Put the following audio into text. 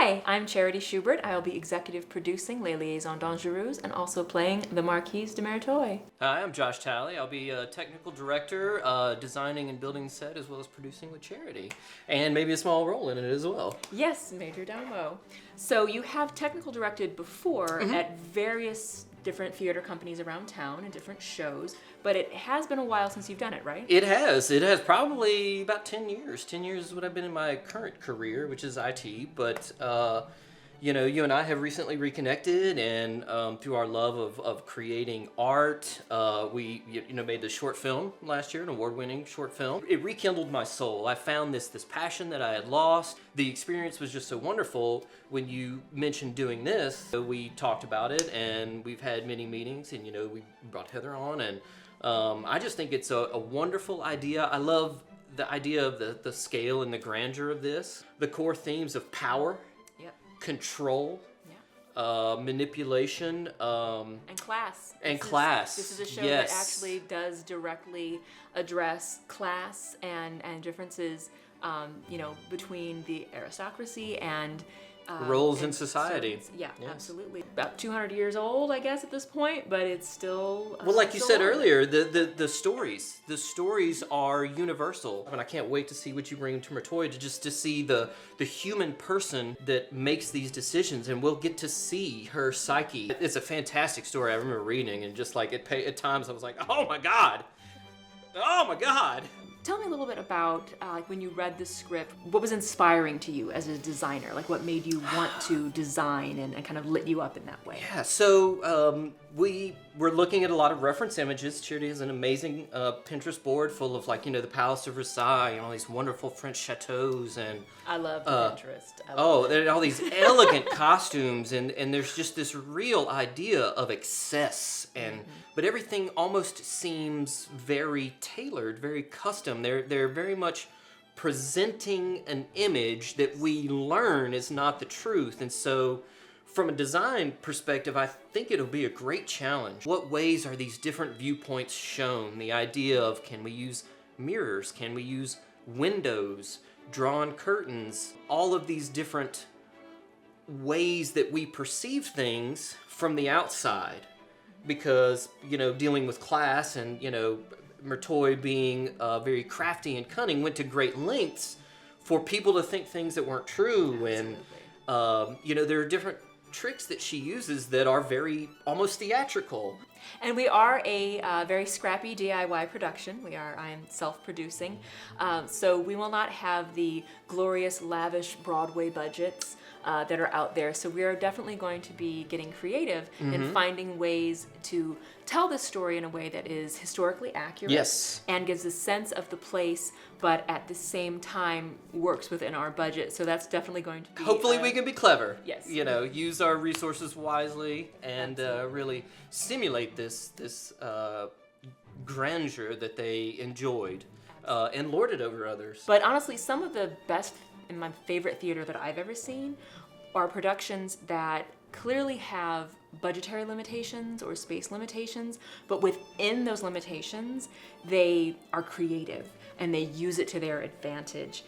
Hi, I'm Charity Schubert. I will be executive producing Les Liaisons Dangereuses and also playing the Marquise de Merteuil. Hi, I'm Josh Talley. I'll be a technical director, designing and building the set as well as producing with Charity. And maybe a small role in it as well. Yes, Major Domo. So you have technical directed before at various different theater companies around town and different shows, but it has been a while since you've done it, right? It has. It has probably about 10 years. 10 years is what I've been in my current career, which is IT. But, you and I have recently reconnected, and through our love of creating art, we made the short film last year, an award-winning short film. It rekindled my soul. I found this passion that I had lost. The experience was just so wonderful. When you mentioned doing this, so we talked about it, and we've had many meetings, and we brought Heather on, and I just think it's a wonderful idea. I love the idea of the scale and the grandeur of this. The core themes of power, control, manipulation, and class. This is a show that actually does directly address class and differences, between the aristocracy and roles in society. Yes. Absolutely. About 200 years old, I guess, at this point, but it's still... well, like you said earlier, the stories are universal. And I can't wait to see what you bring to Merteuil, to see the human person that makes these decisions, and we'll get to see her psyche. It's a fantastic story. I remember reading, and just like at times I was like, oh my God! Tell me a little bit about when you read the script, what was inspiring to you as a designer? Like what made you want to design and kind of lit you up in that way? Yeah, so we were looking at a lot of reference images. Charity has an amazing Pinterest board full of the Palace of Versailles and all these wonderful French chateaus. And I love Pinterest. There are all these elegant costumes, and there's just this real idea of excess, but everything almost seems very tailored, very custom. They're very much presenting an image that we learn is not the truth. And so from a design perspective, I think it'll be a great challenge. What ways are these different viewpoints shown? The idea of, can we use mirrors? Can we use windows, drawn curtains? All of these different ways that we perceive things from the outside. Because, dealing with class and, Merteuil being very crafty and cunning, went to great lengths for people to think things that weren't true. Absolutely. And, there are different tricks that she uses that are very almost theatrical. And we are a very scrappy DIY production. I am self-producing. So we will not have the glorious, lavish Broadway budgets that are out there. So we are definitely going to be getting creative and finding ways to tell this story in a way that is historically accurate and gives a sense of the place, but at the same time works within our budget. So that's definitely going to be... hopefully we can be clever. Yes. Use our resources wisely and really simulate this grandeur that they enjoyed and lorded over others. But honestly, some of the best and my favorite theater that I've ever seen are productions that clearly have budgetary limitations or space limitations, but within those limitations, they are creative and they use it to their advantage.